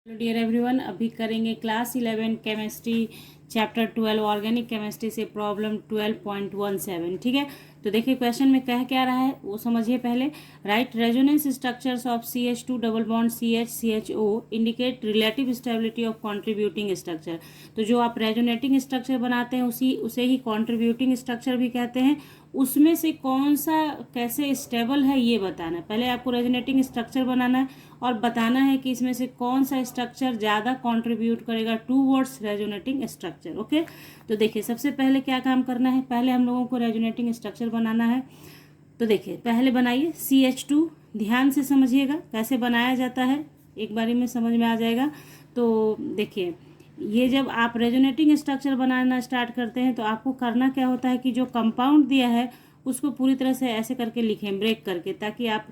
Hello dear everyone, अभी करेंगे class 11 chemistry chapter 12 organic chemistry से प्रॉब्लम 12.17। ठीक है, तो देखिए क्वेश्चन में कह क्या रहा है वो समझिए पहले। Right resonance structures of CH2 double bond CH indicate relative stability of contributing structure. तो जो आप रेजोनेटिंग स्ट्रक्चर बनाते हैं उसे ही कॉन्ट्रीब्यूटिंग स्ट्रक्चर भी कहते हैं। उसमें से कौन सा कैसे स्टेबल है ये बताना है। पहले आपको रेजोनेटिंग स्ट्रक्चर बनाना है और बताना है कि इसमें से कौन सा स्ट्रक्चर ज़्यादा कंट्रीब्यूट करेगा टूवर्ड्स रेजोनेटिंग स्ट्रक्चर। ओके, तो देखिए सबसे पहले क्या काम करना है, पहले हम लोगों को रेजोनेटिंग स्ट्रक्चर बनाना है। तो देखिए पहले बनाइए CH2, ध्यान से समझिएगा कैसे बनाया जाता है, एक बारी में समझ में आ जाएगा। तो देखिए ये जब आप रेजोनेटिंग स्ट्रक्चर बनाना स्टार्ट करते हैं तो आपको करना क्या होता है कि जो कंपाउंड दिया है उसको पूरी तरह से ऐसे करके लिखें, ब्रेक करके, ताकि आप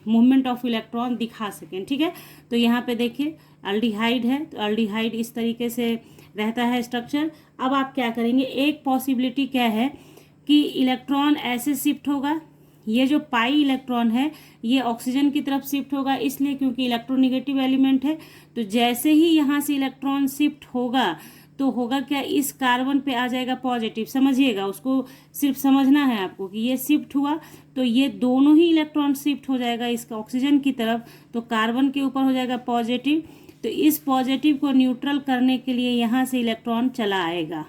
मूवमेंट ऑफ इलेक्ट्रॉन दिखा सकें। ठीक है, तो यहाँ पे देखिए अल्डिहाइड है, तो अल्डिहाइड इस तरीके से रहता है स्ट्रक्चर। अब आप क्या करेंगे, एक पॉसिबिलिटी क्या है कि इलेक्ट्रॉन ऐसे शिफ्ट होगा, ये जो पाई इलेक्ट्रॉन है ये ऑक्सीजन की तरफ शिफ्ट होगा, इसलिए क्योंकि इलेक्ट्रोनेगेटिव एलिमेंट है। तो जैसे ही यहाँ से इलेक्ट्रॉन शिफ्ट होगा तो होगा क्या, इस कार्बन पे आ जाएगा पॉजिटिव। समझिएगा, उसको सिर्फ समझना है आपको कि ये शिफ्ट हुआ तो ये दोनों ही इलेक्ट्रॉन शिफ्ट हो जाएगा इसका ऑक्सीजन की तरफ, तो कार्बन के ऊपर हो जाएगा पॉजिटिव। तो इस पॉजिटिव को न्यूट्रल करने के लिए यहाँ से इलेक्ट्रॉन चला आएगा,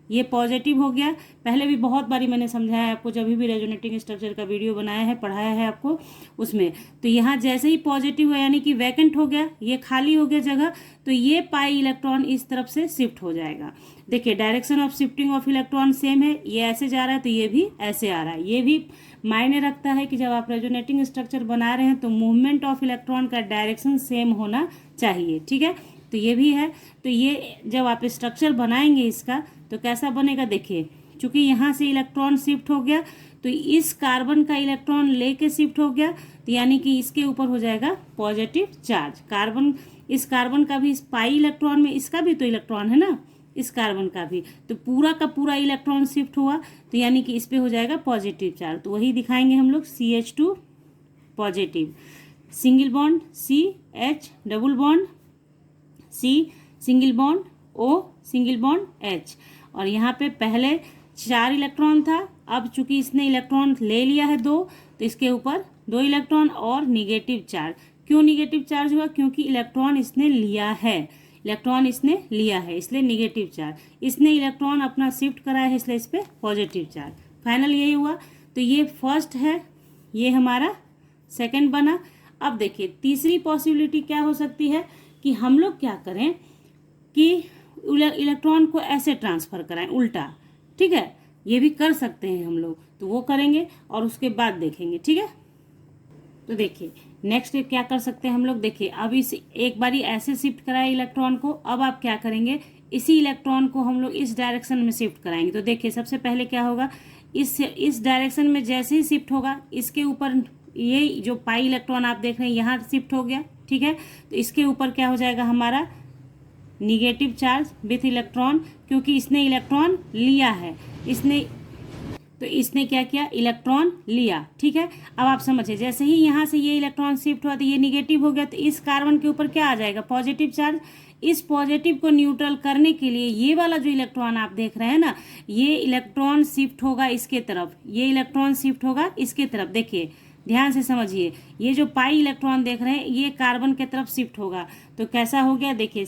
ये पॉजिटिव हो गया। पहले भी बहुत बारी मैंने समझाया है आपको, जब भी रेजोनेटिंग स्ट्रक्चर का वीडियो बनाया है, पढ़ाया है आपको उसमें। तो यहाँ जैसे ही पॉजिटिव है यानी कि वैकेंट हो गया, ये खाली हो गया जगह, तो ये पाई इलेक्ट्रॉन इस तरफ से शिफ्ट हो जाएगा। देखिए direction of shifting of electron same है, ये ऐसे जा रहा है तो ये भी ऐसे आ रहा है। ये भी मायने रखता है कि जब आप रेजोनेटिंग स्ट्रक्चर बना रहे हैं तो मूवमेंट ऑफ इलेक्ट्रॉन का डायरेक्शन सेम होना चाहिए। ठीक है, तो ये भी है। तो ये जब आप स्ट्रक्चर बनाएंगे इसका तो कैसा बनेगा, देखिए चूंकि यहाँ से इलेक्ट्रॉन शिफ्ट हो गया तो इस कार्बन का इलेक्ट्रॉन लेके शिफ्ट हो गया, तो यानी कि इसके ऊपर हो जाएगा पॉजिटिव चार्ज। कार्बन, इस कार्बन का भी, इस पाई इलेक्ट्रॉन में इसका भी तो इलेक्ट्रॉन है ना, इस कार्बन का भी, तो पूरा का पूरा इलेक्ट्रॉन शिफ्ट हुआ तो यानी कि इस पे हो जाएगा पॉजिटिव चार्ज। तो वही दिखाएंगे हम लोग, CH2 positive, single bond CH, double bond C, single bond O, single bond H। और यहाँ पे पहले 4 इलेक्ट्रॉन था, अब चूंकि इसने इलेक्ट्रॉन ले लिया है 2, तो इसके ऊपर 2 इलेक्ट्रॉन और निगेटिव चार्ज। क्यों निगेटिव चार्ज हुआ, क्योंकि इलेक्ट्रॉन इसने लिया है, इलेक्ट्रॉन इसने लिया है इसलिए निगेटिव चार्ज। इसने इलेक्ट्रॉन अपना शिफ्ट कराया है इसलिए इस पर पॉजिटिव चार्ज। फाइनल यही हुआ। तो ये फर्स्ट है, ये हमारा सेकेंड बना। अब देखिए तीसरी पॉसिबिलिटी क्या हो सकती है कि हम लोग क्या करें कि इलेक्ट्रॉन को ऐसे ट्रांसफर कराएं उल्टा। ठीक है, ये भी कर सकते हैं हम लोग, तो वो करेंगे और उसके बाद देखेंगे। ठीक है, तो देखिए नेक्स्ट क्या कर सकते हैं हम लोग। देखिए अब इस एक बारी ऐसे शिफ्ट कराए इलेक्ट्रॉन को, अब आप क्या करेंगे, इसी इलेक्ट्रॉन को हम लोग इस डायरेक्शन में शिफ्ट कराएंगे। तो देखिए सबसे पहले क्या होगा, इस डायरेक्शन में जैसे ही शिफ्ट होगा इसके ऊपर ये जो पाई इलेक्ट्रॉन आप देख रहे हैं यहाँ शिफ्ट हो गया। ठीक है, तो इसके ऊपर क्या हो जाएगा हमारा निगेटिव चार्ज विथ इलेक्ट्रॉन, क्योंकि इसने इलेक्ट्रॉन लिया है, इसने क्या किया, इलेक्ट्रॉन लिया। ठीक है, अब आप समझिए जैसे ही यहाँ से ये इलेक्ट्रॉन शिफ्ट हुआ तो ये निगेटिव हो गया, तो इस कार्बन के ऊपर क्या आ जाएगा, पॉजिटिव चार्ज। इस पॉजिटिव को न्यूट्रल करने के लिए ये वाला जो इलेक्ट्रॉन आप देख रहे हैं ना, ये इलेक्ट्रॉन शिफ्ट होगा इसके तरफ, ये इलेक्ट्रॉन शिफ्ट होगा इसके तरफ। देखिए ध्यान से समझिए, ये जो पाई इलेक्ट्रॉन देख रहे हैं ये कार्बन के तरफ शिफ्ट होगा। तो कैसा हो गया, देखिए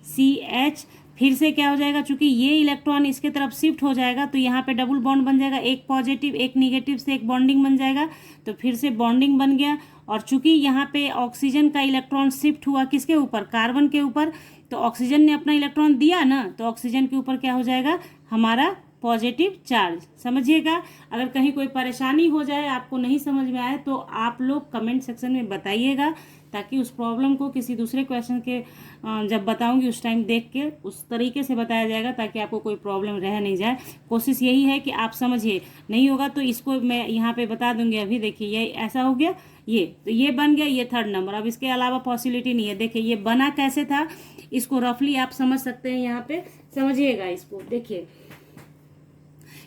CH, फिर से क्या हो जाएगा, चूंकि ये इलेक्ट्रॉन इसके तरफ शिफ्ट हो जाएगा तो यहाँ पे डबल बॉन्ड बन जाएगा, एक पॉजिटिव एक निगेटिव से एक बॉन्डिंग बन जाएगा, तो फिर से बॉन्डिंग बन गया। और चूंकि यहाँ पे ऑक्सीजन का इलेक्ट्रॉन शिफ्ट हुआ किसके ऊपर, कार्बन के ऊपर, तो ऑक्सीजन ने अपना इलेक्ट्रॉन दिया ना, तो ऑक्सीजन के ऊपर क्या हो जाएगा हमारा पॉजिटिव चार्ज। समझिएगा, अगर कहीं कोई परेशानी हो जाए, आपको नहीं समझ में आए, तो आप लोग कमेंट सेक्शन में बताइएगा, ताकि उस प्रॉब्लम को किसी दूसरे क्वेश्चन के जब बताऊंगी उस टाइम देख के उस तरीके से बताया जाएगा, ताकि आपको कोई प्रॉब्लम रह नहीं जाए। कोशिश यही है कि आप समझिए, नहीं होगा तो इसको मैं यहाँ पे बता दूंगी। अभी देखिए ये ऐसा हो गया, ये तो ये बन गया, ये थर्ड नंबर। अब इसके अलावा पॉसिबिलिटी नहीं है। देखिए ये बना कैसे था, इसको रफली आप समझ सकते हैं, यहाँ पे समझिएगा इसको। देखिए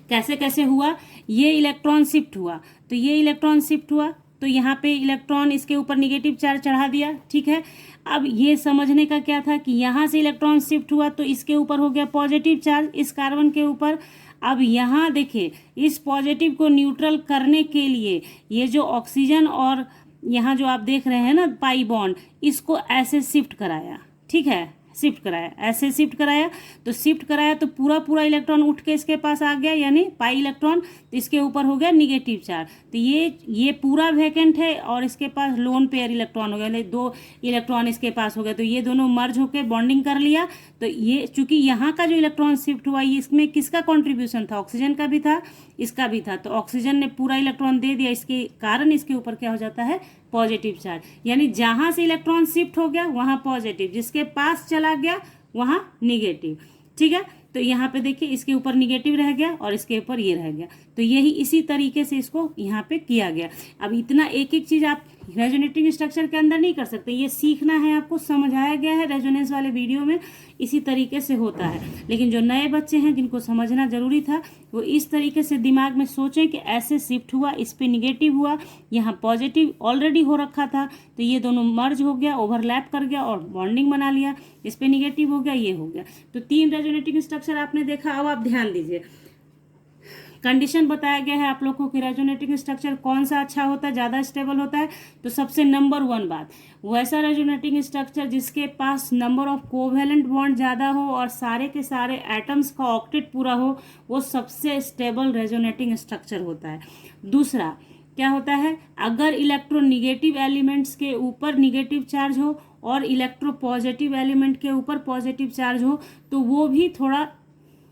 कैसे कैसे हुआ, ये इलेक्ट्रॉन शिफ्ट हुआ, तो ये इलेक्ट्रॉन शिफ्ट हुआ, तो यहाँ पे इलेक्ट्रॉन इसके ऊपर निगेटिव चार्ज चढ़ा दिया, ठीक है। अब ये समझने का क्या था कि यहाँ से इलेक्ट्रॉन शिफ्ट हुआ तो इसके ऊपर हो गया पॉजिटिव चार्ज, इस कार्बन के ऊपर। अब यहाँ देखिए, इस पॉजिटिव को न्यूट्रल करने के लिए ये जो ऑक्सीजन और यहाँ जो आप देख रहे हैं ना पाई बॉन्ड, इसको ऐसे शिफ्ट कराया, ठीक है, शिफ्ट कराया, ऐसे शिफ्ट कराया। तो शिफ्ट कराया तो पूरा पूरा इलेक्ट्रॉन उठ के इसके पास आ गया, यानी पाई इलेक्ट्रॉन, तो इसके ऊपर हो गया निगेटिव चार्ज। तो ये पूरा वैकेंट है और इसके पास लोन पेयर इलेक्ट्रॉन हो गया, यानी 2 इलेक्ट्रॉन इसके पास हो गया। तो ये दोनों मर्ज होकर बॉन्डिंग कर लिया। तो ये चूंकि यहाँ का जो इलेक्ट्रॉन शिफ्ट हुआ, ये इसमें किसका कॉन्ट्रीब्यूशन था, ऑक्सीजन का भी था, इसका भी था। तो ऑक्सीजन ने पूरा इलेक्ट्रॉन दे दिया, इसके कारण इसके ऊपर क्या हो जाता है, पॉजिटिव चार्ज। यानी जहां से इलेक्ट्रॉन शिफ्ट हो गया वहां पॉजिटिव, जिसके पास चला गया वहां निगेटिव, ठीक है। तो यहाँ पे देखिए, इसके ऊपर निगेटिव रह गया और इसके ऊपर ये रह गया। तो यही इसी तरीके से इसको यहाँ पे किया गया। अब इतना एक एक चीज आप रेजोनेटिंग स्ट्रक्चर के अंदर नहीं कर सकते, ये सीखना है आपको, समझाया गया है रेजोनेंस वाले वीडियो में, इसी तरीके से होता है। लेकिन जो नए बच्चे हैं जिनको समझना जरूरी था, वो इस तरीके से दिमाग में सोचें कि ऐसे शिफ्ट हुआ, इस पे निगेटिव हुआ, यहाँ पॉजिटिव ऑलरेडी हो रखा था, तो ये दोनों मर्ज हो गया, ओवरलैप कर गया और बॉन्डिंग बना लिया, इस पे निगेटिव हो गया, ये हो गया। तो 3 रेजोनेटिंग स्ट्रक्चर आपने देखा। अब आप ध्यान दीजिए, कंडीशन बताया गया है आप लोग को कि रेजोनेटिंग स्ट्रक्चर कौन सा अच्छा होता है, ज़्यादा स्टेबल होता है। तो सबसे नंबर 1 बात, वैसा रेजोनेटिंग स्ट्रक्चर जिसके पास नंबर ऑफ कोवेलेंट बॉन्ड ज़्यादा हो और सारे के सारे एटम्स का ऑक्टेट पूरा हो, वो सबसे स्टेबल रेजोनेटिंग स्ट्रक्चर होता है। दूसरा क्या होता है, अगर इलेक्ट्रोनिगेटिव एलिमेंट्स के ऊपर निगेटिव चार्ज हो और इलेक्ट्रो पॉजिटिव एलिमेंट के ऊपर पॉजिटिव चार्ज हो, तो वो भी थोड़ा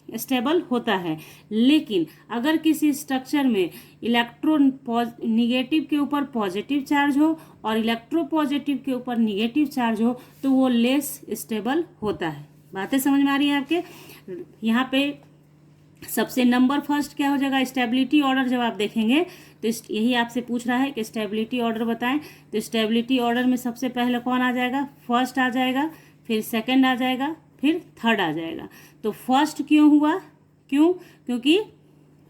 स्टेबल होता है। लेकिन अगर किसी स्ट्रक्चर में निगेटिव के ऊपर पॉजिटिव चार्ज हो और इलेक्ट्रो पॉजिटिव के ऊपर निगेटिव चार्ज हो, तो वो लेस स्टेबल होता है। बातें समझ में आ रही है आपके? यहाँ पे सबसे नंबर फर्स्ट क्या हो जाएगा, स्टेबिलिटी ऑर्डर। जब आप देखेंगे तो यही आपसे पूछ रहा है कि स्टेबिलिटी ऑर्डर बताएं। तो स्टेबिलिटी ऑर्डर में सबसे पहले कौन आ जाएगा, फर्स्ट आ जाएगा, फिर सेकंड आ जाएगा, फिर थर्ड आ जाएगा। तो फर्स्ट क्यों हुआ, क्योंकि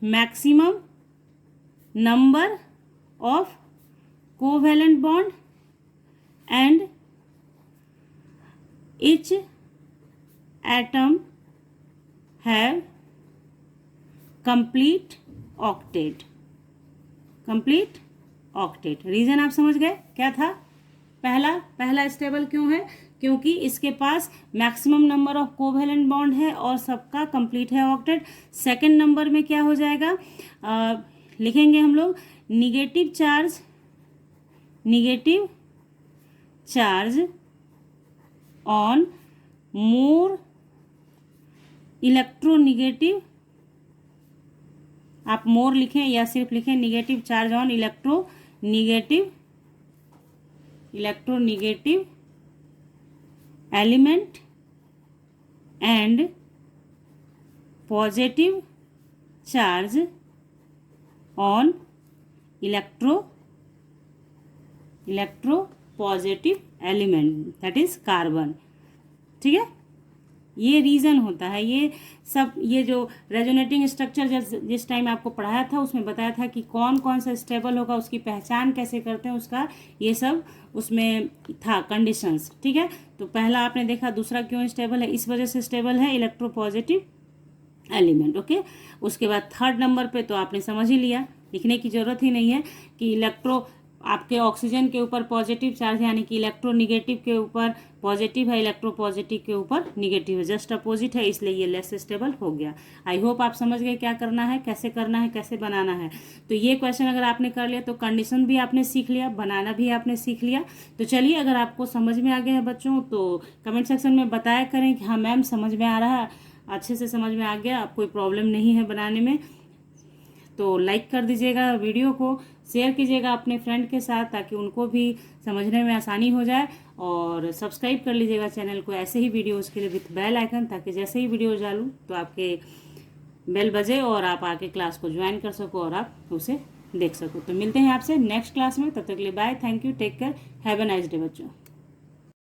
maximum number of covalent bond and each atom have complete octet। Reason आप समझ गए क्या था? पहला स्टेबल क्यों है, क्योंकि इसके पास maximum number of covalent bond है और सबका कंप्लीट है ऑक्टेट। सेकंड नंबर में क्या हो जाएगा, लिखेंगे हम लोग negative charge on more electronegative, आप मोर लिखें या सिर्फ लिखें negative charge on electronegative element and positive charge on electro positive element, that is carbon. ठीक है, ये रीज़न होता है। ये सब, ये जो रेजोनेटिंग स्ट्रक्चर जिस टाइम आपको पढ़ाया था उसमें बताया था कि कौन कौन सा स्टेबल होगा, उसकी पहचान कैसे करते हैं, उसका ये सब उसमें था कंडीशंस। ठीक है, तो पहला आपने देखा, दूसरा क्यों स्टेबल है, इस वजह से स्टेबल है, इलेक्ट्रो पॉजिटिव एलिमेंट। ओके, उसके बाद थर्ड नंबर पे तो आपने समझ ही लिया, लिखने की जरूरत ही नहीं है कि इलेक्ट्रो आपके ऑक्सीजन के ऊपर पॉजिटिव चार्ज है, यानी कि इलेक्ट्रोनिगेटिव के ऊपर पॉजिटिव है, इलेक्ट्रो पॉजिटिव के ऊपर निगेटिव है, जस्ट अपोजिट है, इसलिए ये लेस स्टेबल हो गया। आई होप आप समझ गए क्या करना है, कैसे करना है, कैसे बनाना है। तो ये क्वेश्चन अगर आपने कर लिया तो कंडीशन भी आपने सीख लिया, बनाना भी आपने सीख लिया। तो चलिए, अगर आपको समझ में आ गया है बच्चों तो कमेंट सेक्शन में बताया करें कि हाँ मैम समझ में आ रहा है, अच्छे से समझ में आ गया, आप कोई प्रॉब्लम नहीं है बनाने में। तो लाइक कर दीजिएगा, वीडियो को शेयर कीजिएगा अपने फ्रेंड के साथ ताकि उनको भी समझने में आसानी हो जाए, और सब्सक्राइब कर लीजिएगा चैनल को ऐसे ही वीडियोज़ के लिए विथ बेल आइकन, ताकि जैसे ही वीडियो डालूँ तो आपके बेल बजे और आप आके क्लास को ज्वाइन कर सको और आप उसे देख सको। तो मिलते हैं आपसे नेक्स्ट क्लास में, तब तक के लिए bye, thank you, take care, have a nice day बच्चों।